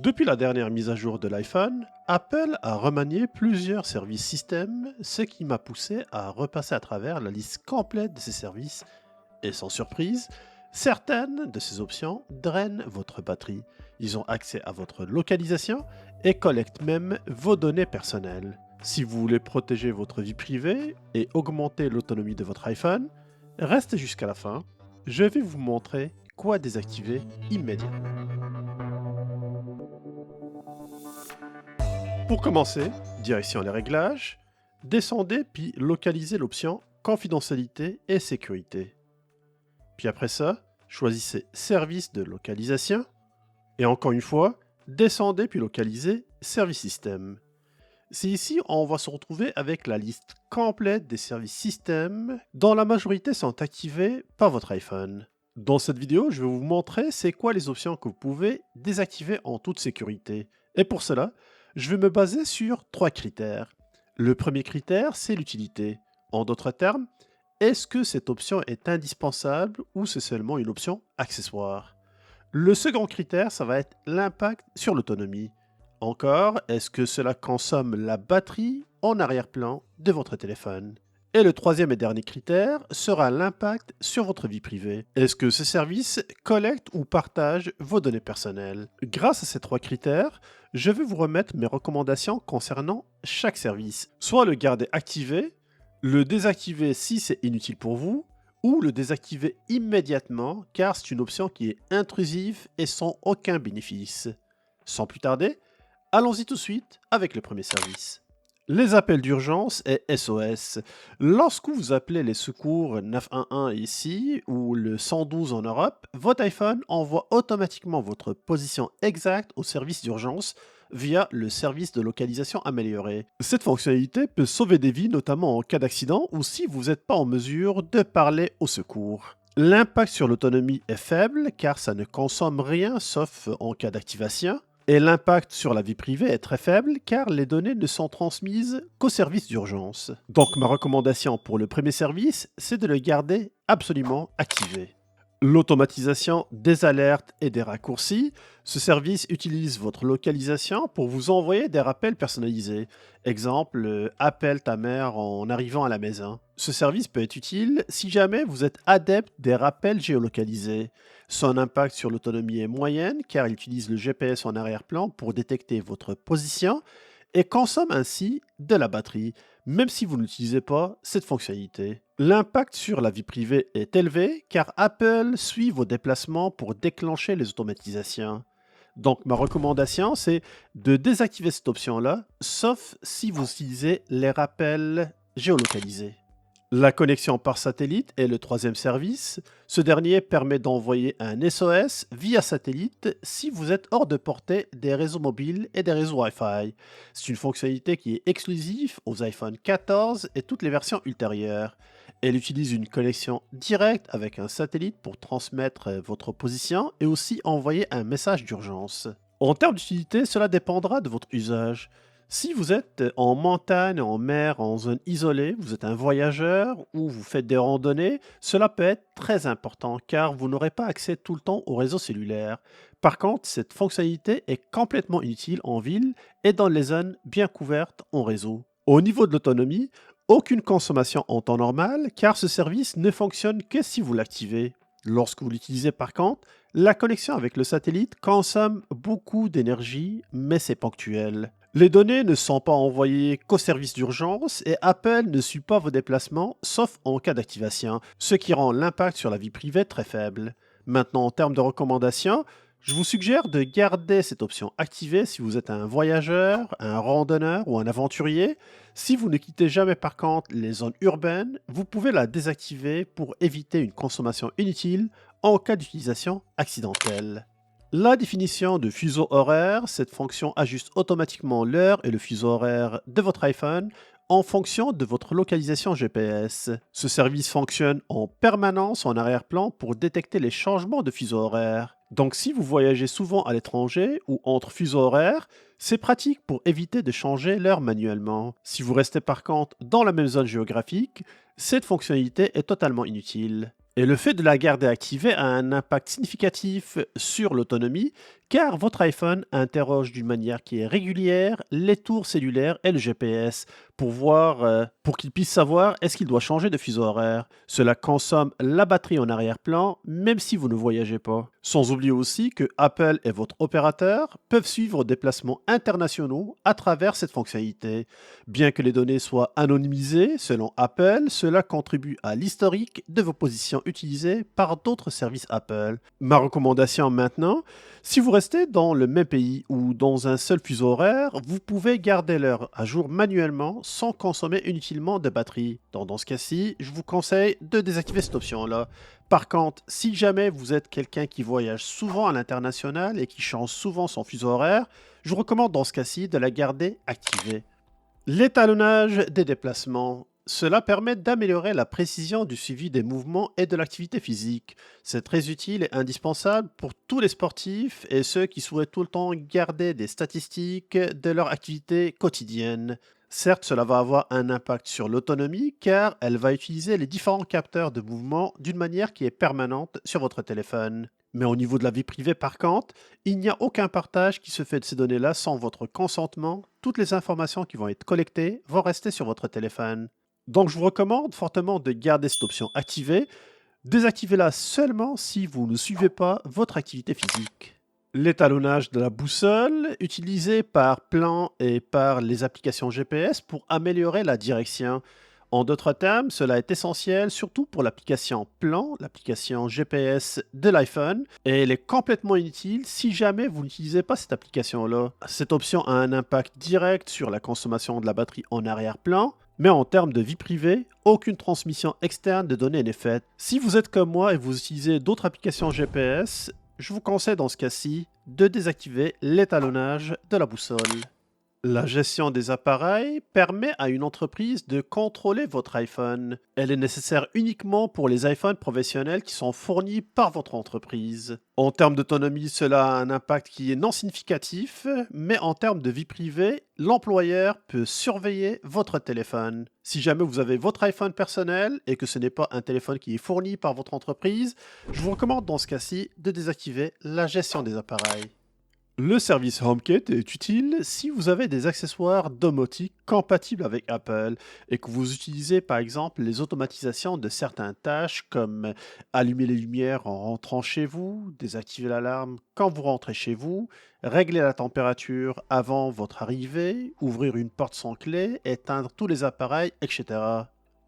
Depuis la dernière mise à jour de l'iPhone, Apple a remanié plusieurs services système, ce qui m'a poussé à repasser à travers la liste complète de ces services. Et sans surprise, certaines de ces options drainent votre batterie. Ils ont accès à votre localisation et collectent même vos données personnelles. Si vous voulez protéger votre vie privée et augmenter l'autonomie de votre iPhone, restez jusqu'à la fin. Je vais vous montrer quoi désactiver immédiatement. Pour commencer, direction les réglages, descendez puis localisez l'option confidentialité et sécurité. Puis après ça, choisissez service de localisation et encore une fois, descendez puis localisez service système. C'est ici on va se retrouver avec la liste complète des services système dont la majorité sont activés par votre iPhone. Dans cette vidéo, je vais vous montrer c'est quoi les options que vous pouvez désactiver en toute sécurité. Et pour cela, je vais me baser sur trois critères. Le premier critère, c'est l'utilité. En d'autres termes, est-ce que cette option est indispensable ou c'est seulement une option accessoire? Le second critère, ça va être l'impact sur l'autonomie. Encore, est-ce que cela consomme la batterie en arrière-plan de votre téléphone? Et le troisième et dernier critère sera l'impact sur votre vie privée. Est-ce que ce service collecte ou partage vos données personnelles? Grâce à ces trois critères, je vais vous remettre mes recommandations concernant chaque service. Soit le garder activé, le désactiver si c'est inutile pour vous, ou le désactiver immédiatement car c'est une option qui est intrusive et sans aucun bénéfice. Sans plus tarder, allons-y tout de suite avec le premier service. Les appels d'urgence et SOS. Lorsque vous appelez les secours 911 ici ou le 112 en Europe, votre iPhone envoie automatiquement votre position exacte au service d'urgence via le service de localisation amélioré. Cette fonctionnalité peut sauver des vies, notamment en cas d'accident ou si vous n'êtes pas en mesure de parler au secours. L'impact sur l'autonomie est faible car ça ne consomme rien sauf en cas d'activation. Et l'impact sur la vie privée est très faible car les données ne sont transmises qu'au service d'urgence. Donc ma recommandation pour le premier service, c'est de le garder absolument activé. L'automatisation des alertes et des raccourcis. Ce service utilise votre localisation pour vous envoyer des rappels personnalisés. Exemple, appelle ta mère en arrivant à la maison. Ce service peut être utile si jamais vous êtes adepte des rappels géolocalisés. Son impact sur l'autonomie est moyenne car il utilise le GPS en arrière-plan pour détecter votre position et consomme ainsi de la batterie, même si vous n'utilisez pas cette fonctionnalité. L'impact sur la vie privée est élevé car Apple suit vos déplacements pour déclencher les automatisations. Donc ma recommandation, c'est de désactiver cette option-là, sauf si vous utilisez les rappels géolocalisés. La connexion par satellite est le troisième service. Ce dernier permet d'envoyer un SOS via satellite si vous êtes hors de portée des réseaux mobiles et des réseaux Wi-Fi. C'est une fonctionnalité qui est exclusive aux iPhone 14 et toutes les versions ultérieures. Elle utilise une connexion directe avec un satellite pour transmettre votre position et aussi envoyer un message d'urgence. En termes d'utilité, cela dépendra de votre usage. Si vous êtes en montagne, en mer, en zone isolée, vous êtes un voyageur ou vous faites des randonnées, cela peut être très important car vous n'aurez pas accès tout le temps au réseau cellulaire. Par contre, cette fonctionnalité est complètement inutile en ville et dans les zones bien couvertes en réseau. Au niveau de l'autonomie, aucune consommation en temps normal car ce service ne fonctionne que si vous l'activez. Lorsque vous l'utilisez par contre, la connexion avec le satellite consomme beaucoup d'énergie, mais c'est ponctuel. Les données ne sont pas envoyées qu'au service d'urgence et Apple ne suit pas vos déplacements sauf en cas d'activation, ce qui rend l'impact sur la vie privée très faible. Maintenant, en termes de recommandations, je vous suggère de garder cette option activée si vous êtes un voyageur, un randonneur ou un aventurier. Si vous ne quittez jamais par contre les zones urbaines, vous pouvez la désactiver pour éviter une consommation inutile en cas d'utilisation accidentelle. La définition de fuseau horaire, cette fonction ajuste automatiquement l'heure et le fuseau horaire de votre iPhone en fonction de votre localisation GPS. Ce service fonctionne en permanence en arrière-plan pour détecter les changements de fuseau horaire. Donc si vous voyagez souvent à l'étranger ou entre fuseaux horaires, c'est pratique pour éviter de changer l'heure manuellement. Si vous restez par contre dans la même zone géographique, cette fonctionnalité est totalement inutile. Et le fait de la garder activée a un impact significatif sur l'autonomie, car votre iPhone interroge d'une manière qui est régulière les tours cellulaires et le GPS pour qu'il puisse savoir est-ce qu'il doit changer de fuseau horaire. Cela consomme la batterie en arrière-plan, même si vous ne voyagez pas. Sans oublier aussi que Apple et votre opérateur peuvent suivre des placements internationaux à travers cette fonctionnalité. Bien que les données soient anonymisées, selon Apple, cela contribue à l'historique de vos positions utilisées par d'autres services Apple. Ma recommandation maintenant, si vous restez dans le même pays ou dans un seul fuseau horaire, vous pouvez garder l'heure à jour manuellement sans consommer inutilement de batterie. Dans ce cas-ci, je vous conseille de désactiver cette option-là. Par contre, si jamais vous êtes quelqu'un qui voyage souvent à l'international et qui change souvent son fuseau horaire, je vous recommande dans ce cas-ci de la garder activée. L'étalonnage des déplacements. Cela permet d'améliorer la précision du suivi des mouvements et de l'activité physique. C'est très utile et indispensable pour tous les sportifs et ceux qui souhaitent tout le temps garder des statistiques de leur activité quotidienne. Certes, cela va avoir un impact sur l'autonomie car elle va utiliser les différents capteurs de mouvement d'une manière qui est permanente sur votre téléphone. Mais au niveau de la vie privée, par contre, il n'y a aucun partage qui se fait de ces données-là sans votre consentement. Toutes les informations qui vont être collectées vont rester sur votre téléphone. Donc je vous recommande fortement de garder cette option activée. Désactivez-la seulement si vous ne suivez pas votre activité physique. L'étalonnage de la boussole, utilisé par Plan et par les applications GPS pour améliorer la direction. En d'autres termes, cela est essentiel surtout pour l'application Plan, l'application GPS de l'iPhone, et elle est complètement inutile si jamais vous n'utilisez pas cette application-là. Cette option a un impact direct sur la consommation de la batterie en arrière-plan, mais en termes de vie privée, aucune transmission externe de données n'est faite. Si vous êtes comme moi et vous utilisez d'autres applications GPS, je vous conseille dans ce cas-ci de désactiver l'étalonnage de la boussole. La gestion des appareils permet à une entreprise de contrôler votre iPhone. Elle est nécessaire uniquement pour les iPhones professionnels qui sont fournis par votre entreprise. En termes d'autonomie, cela a un impact qui est non significatif, mais en termes de vie privée, l'employeur peut surveiller votre téléphone. Si jamais vous avez votre iPhone personnel et que ce n'est pas un téléphone qui est fourni par votre entreprise, je vous recommande dans ce cas-ci de désactiver la gestion des appareils. Le service HomeKit est utile si vous avez des accessoires domotiques compatibles avec Apple et que vous utilisez par exemple les automatisations de certaines tâches comme allumer les lumières en rentrant chez vous, désactiver l'alarme quand vous rentrez chez vous, régler la température avant votre arrivée, ouvrir une porte sans clé, éteindre tous les appareils, etc.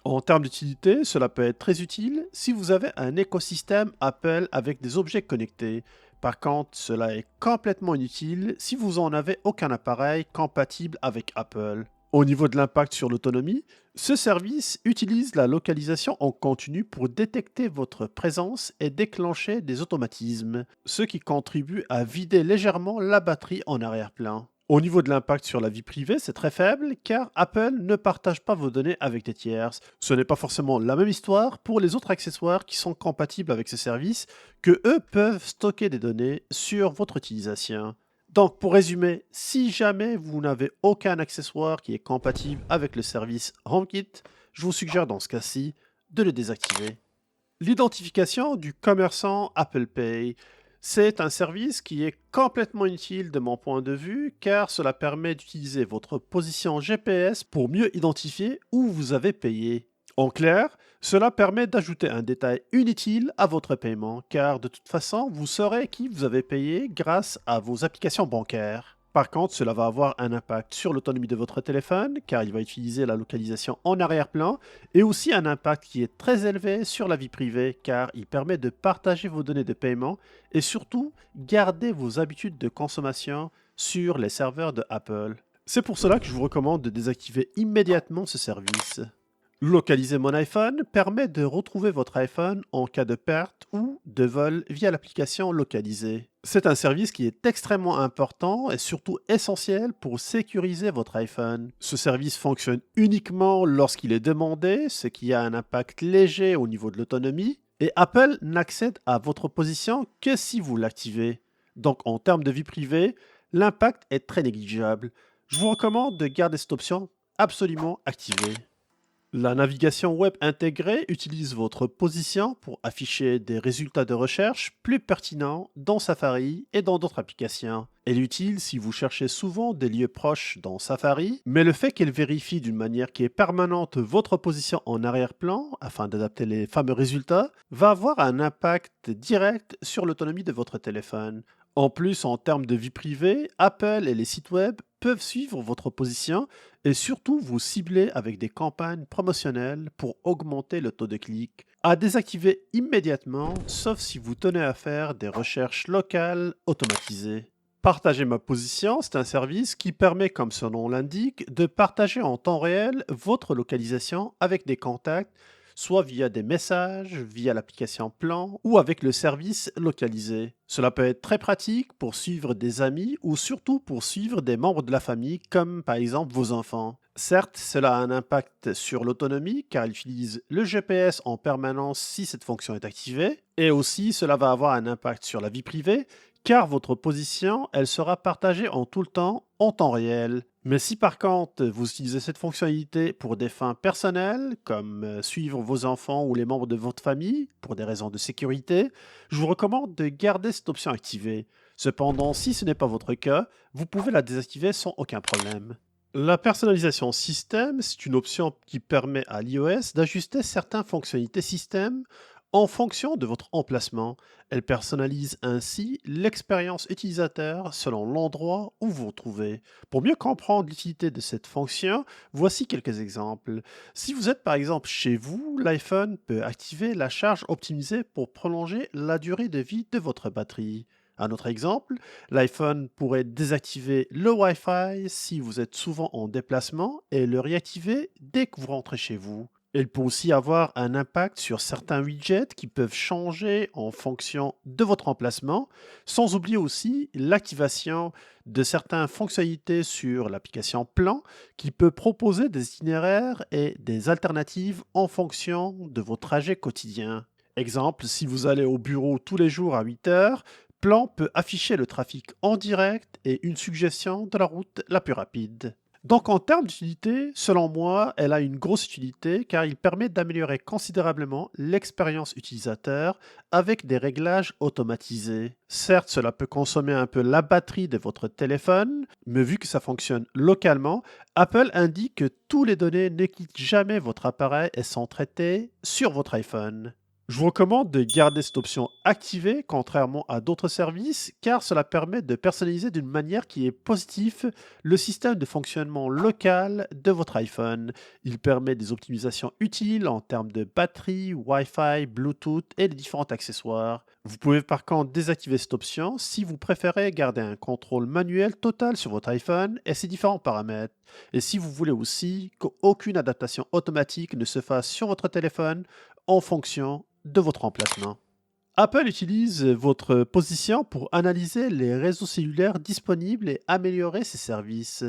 En termes d'utilité, cela peut être très utile si vous avez un écosystème Apple avec des objets connectés. Par contre, cela est complètement inutile si vous n'en avez aucun appareil compatible avec Apple. Au niveau de l'impact sur l'autonomie, ce service utilise la localisation en continu pour détecter votre présence et déclencher des automatismes, ce qui contribue à vider légèrement la batterie en arrière-plan. Au niveau de l'impact sur la vie privée, c'est très faible car Apple ne partage pas vos données avec des tiers. Ce n'est pas forcément la même histoire pour les autres accessoires qui sont compatibles avec ce service, que eux peuvent stocker des données sur votre utilisation. Donc pour résumer, si jamais vous n'avez aucun accessoire qui est compatible avec le service HomeKit, je vous suggère dans ce cas-ci de le désactiver. L'identification du commerçant Apple Pay. C'est un service qui est complètement inutile de mon point de vue car cela permet d'utiliser votre position GPS pour mieux identifier où vous avez payé. En clair, cela permet d'ajouter un détail inutile à votre paiement car de toute façon, vous saurez qui vous avez payé grâce à vos applications bancaires. Par contre, cela va avoir un impact sur l'autonomie de votre téléphone car il va utiliser la localisation en arrière-plan et aussi un impact qui est très élevé sur la vie privée car il permet de partager vos données de paiement et surtout garder vos habitudes de consommation sur les serveurs de Apple. C'est pour cela que je vous recommande de désactiver immédiatement ce service. Localiser mon iPhone permet de retrouver votre iPhone en cas de perte ou de vol via l'application localisée. C'est un service qui est extrêmement important et surtout essentiel pour sécuriser votre iPhone. Ce service fonctionne uniquement lorsqu'il est demandé, ce qui a un impact léger au niveau de l'autonomie, et Apple n'accède à votre position que si vous l'activez. Donc en termes de vie privée, l'impact est très négligeable. Je vous recommande de garder cette option absolument activée. La navigation web intégrée utilise votre position pour afficher des résultats de recherche plus pertinents dans Safari et dans d'autres applications. Elle est utile si vous cherchez souvent des lieux proches dans Safari, mais le fait qu'elle vérifie d'une manière qui est permanente votre position en arrière-plan afin d'adapter les fameux résultats va avoir un impact direct sur l'autonomie de votre téléphone. En plus, en termes de vie privée, Apple et les sites web peuvent suivre votre position et surtout vous cibler avec des campagnes promotionnelles pour augmenter le taux de clic. À désactiver immédiatement, sauf si vous tenez à faire des recherches locales automatisées. Partager ma position, c'est un service qui permet, comme son nom l'indique, de partager en temps réel votre localisation avec des contacts, soit via des messages, via l'application Plan ou avec le service localisé. Cela peut être très pratique pour suivre des amis ou surtout pour suivre des membres de la famille, comme par exemple vos enfants. Certes, cela a un impact sur l'autonomie car il utilise le GPS en permanence si cette fonction est activée, et aussi cela va avoir un impact sur la vie privée car votre position, elle sera partagée en tout le temps, en temps réel. Mais si par contre vous utilisez cette fonctionnalité pour des fins personnelles, comme suivre vos enfants ou les membres de votre famille, pour des raisons de sécurité, je vous recommande de garder cette option activée. Cependant, si ce n'est pas votre cas, vous pouvez la désactiver sans aucun problème. La personnalisation système, c'est une option qui permet à l'iOS d'ajuster certaines fonctionnalités système en fonction de votre emplacement. Elle personnalise ainsi l'expérience utilisateur selon l'endroit où vous vous trouvez. Pour mieux comprendre l'utilité de cette fonction, voici quelques exemples. Si vous êtes par exemple chez vous, l'iPhone peut activer la charge optimisée pour prolonger la durée de vie de votre batterie. Un autre exemple, l'iPhone pourrait désactiver le Wi-Fi si vous êtes souvent en déplacement et le réactiver dès que vous rentrez chez vous. Il peut aussi avoir un impact sur certains widgets qui peuvent changer en fonction de votre emplacement, sans oublier aussi l'activation de certaines fonctionnalités sur l'application Plan qui peut proposer des itinéraires et des alternatives en fonction de vos trajets quotidiens. Exemple, si vous allez au bureau tous les jours à 8 heures, Plan peut afficher le trafic en direct et une suggestion de la route la plus rapide. Donc en termes d'utilité, selon moi, elle a une grosse utilité car il permet d'améliorer considérablement l'expérience utilisateur avec des réglages automatisés. Certes, cela peut consommer un peu la batterie de votre téléphone, mais vu que ça fonctionne localement, Apple indique que toutes les données ne quittent jamais votre appareil et sont traitées sur votre iPhone. Je vous recommande de garder cette option activée contrairement à d'autres services car cela permet de personnaliser d'une manière qui est positive le système de fonctionnement local de votre iPhone. Il permet des optimisations utiles en termes de batterie, Wi-Fi, Bluetooth et des différents accessoires. Vous pouvez par contre désactiver cette option si vous préférez garder un contrôle manuel total sur votre iPhone et ses différents paramètres. Et si vous voulez aussi qu'aucune adaptation automatique ne se fasse sur votre téléphone en fonction de votre emplacement. Apple utilise votre position pour analyser les réseaux cellulaires disponibles et améliorer ses services.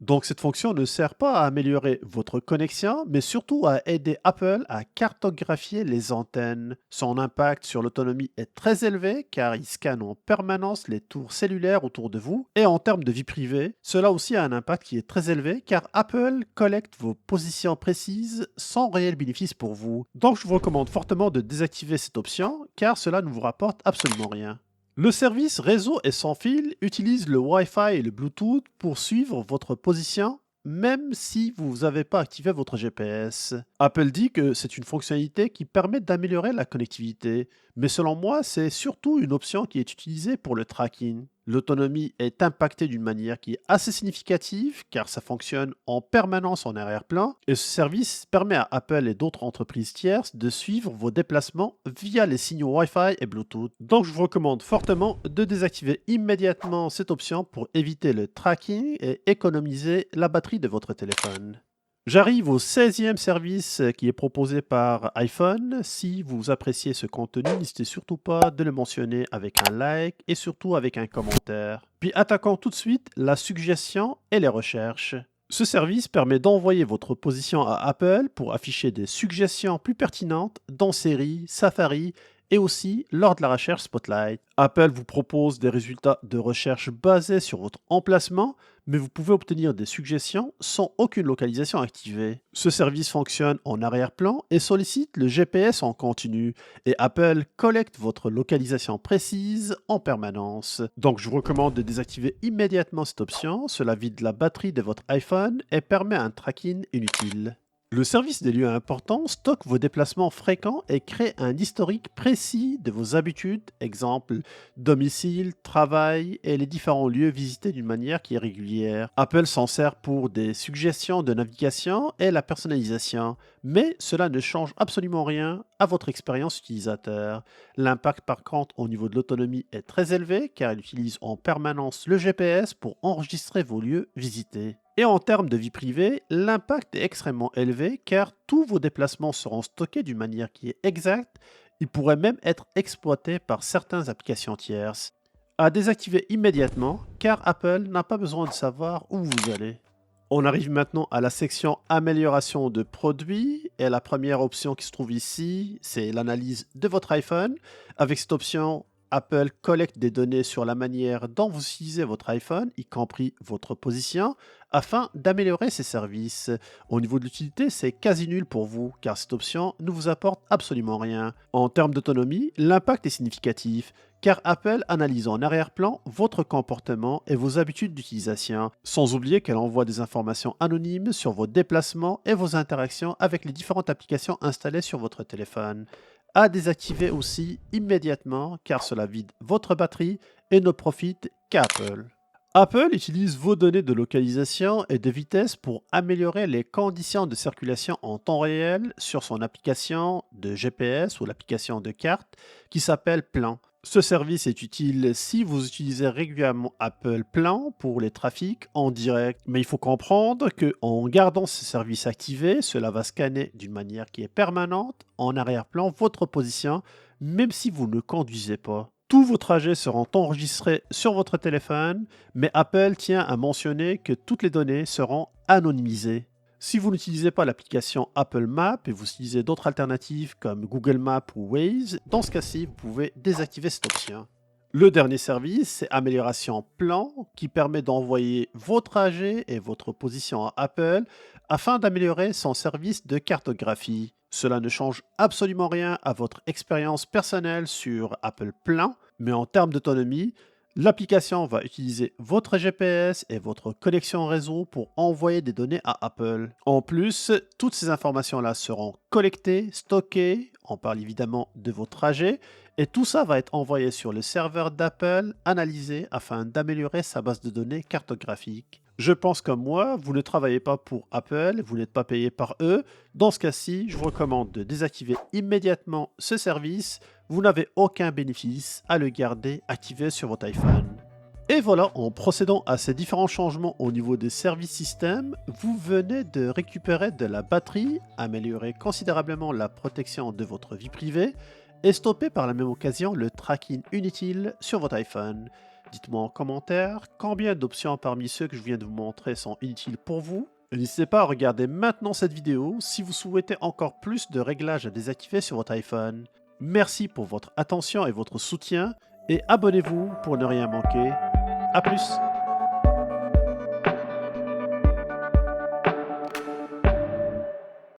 Donc cette fonction ne sert pas à améliorer votre connexion, mais surtout à aider Apple à cartographier les antennes. Son impact sur l'autonomie est très élevé car il scanne en permanence les tours cellulaires autour de vous. Et en termes de vie privée, cela aussi a un impact qui est très élevé car Apple collecte vos positions précises sans réel bénéfice pour vous. Donc je vous recommande fortement de désactiver cette option car cela ne vous rapporte absolument rien. Le service réseau et sans fil utilise le Wi-Fi et le Bluetooth pour suivre votre position, même si vous n'avez pas activé votre GPS. Apple dit que c'est une fonctionnalité qui permet d'améliorer la connectivité, mais selon moi, c'est surtout une option qui est utilisée pour le tracking. L'autonomie est impactée d'une manière qui est assez significative car ça fonctionne en permanence en arrière-plan et ce service permet à Apple et d'autres entreprises tierces de suivre vos déplacements via les signaux Wi-Fi et Bluetooth. Donc je vous recommande fortement de désactiver immédiatement cette option pour éviter le tracking et économiser la batterie de votre téléphone. J'arrive au 16e service qui est proposé par iPhone. Si vous appréciez ce contenu, n'hésitez surtout pas de le mentionner avec un like et surtout avec un commentaire. Puis attaquons tout de suite la suggestion et les recherches. Ce service permet d'envoyer votre position à Apple pour afficher des suggestions plus pertinentes dans Siri, Safari et aussi lors de la recherche Spotlight. Apple vous propose des résultats de recherche basés sur votre emplacement, mais vous pouvez obtenir des suggestions sans aucune localisation activée. Ce service fonctionne en arrière-plan et sollicite le GPS en continu, et Apple collecte votre localisation précise en permanence. Donc je vous recommande de désactiver immédiatement cette option, cela vide la batterie de votre iPhone et permet un tracking inutile. Le service des lieux importants stocke vos déplacements fréquents et crée un historique précis de vos habitudes, exemple domicile, travail et les différents lieux visités d'une manière qui est régulière. Apple s'en sert pour des suggestions de navigation et la personnalisation, mais cela ne change absolument rien à votre expérience utilisateur. L'impact par contre au niveau de l'autonomie est très élevé car il utilise en permanence le GPS pour enregistrer vos lieux visités. Et en termes de vie privée, l'impact est extrêmement élevé car tous vos déplacements seront stockés d'une manière qui est exacte. Ils pourraient même être exploités par certaines applications tierces. À désactiver immédiatement car Apple n'a pas besoin de savoir où vous allez. On arrive maintenant à la section amélioration de produits et la première option qui se trouve ici, c'est l'analyse de votre iPhone. Avec cette option, Apple collecte des données sur la manière dont vous utilisez votre iPhone, y compris votre position, afin d'améliorer ses services. Au niveau de l'utilité, c'est quasi nul pour vous, car cette option ne vous apporte absolument rien. En termes d'autonomie, l'impact est significatif, car Apple analyse en arrière-plan votre comportement et vos habitudes d'utilisation, sans oublier qu'elle envoie des informations anonymes sur vos déplacements et vos interactions avec les différentes applications installées sur votre téléphone. À désactiver aussi immédiatement car cela vide votre batterie et ne profite qu'à Apple. Apple utilise vos données de localisation et de vitesse pour améliorer les conditions de circulation en temps réel sur son application de GPS ou l'application de carte qui s'appelle Plan. Ce service est utile si vous utilisez régulièrement Apple Plan pour les trafics en direct. Mais il faut comprendre qu'en gardant ce service activé, cela va scanner d'une manière qui est permanente en arrière-plan votre position, même si vous ne conduisez pas. Tous vos trajets seront enregistrés sur votre téléphone, mais Apple tient à mentionner que toutes les données seront anonymisées. Si vous n'utilisez pas l'application Apple Maps et vous utilisez d'autres alternatives comme Google Maps ou Waze, dans ce cas-ci, vous pouvez désactiver cette option. Le dernier service, c'est Amélioration Plan, qui permet d'envoyer vos trajets et votre position à Apple afin d'améliorer son service de cartographie. Cela ne change absolument rien à votre expérience personnelle sur Apple Plan, mais en termes d'autonomie, l'application va utiliser votre GPS et votre connexion réseau pour envoyer des données à Apple. En plus, toutes ces informations-là seront collectées, stockées, on parle évidemment de vos trajets, et tout ça va être envoyé sur le serveur d'Apple, analysé afin d'améliorer sa base de données cartographique. Je pense comme moi, vous ne travaillez pas pour Apple, vous n'êtes pas payé par eux. Dans ce cas-ci, je vous recommande de désactiver immédiatement ce service. Vous n'avez aucun bénéfice à le garder activé sur votre iPhone. Et voilà, en procédant à ces différents changements au niveau des services système, vous venez de récupérer de la batterie, améliorer considérablement la protection de votre vie privée et stopper par la même occasion le tracking inutile sur votre iPhone. Dites-moi en commentaire combien d'options parmi ceux que je viens de vous montrer sont inutiles pour vous. N'hésitez pas à regarder maintenant cette vidéo si vous souhaitez encore plus de réglages à désactiver sur votre iPhone. Merci pour votre attention et votre soutien et abonnez-vous pour ne rien manquer. A plus!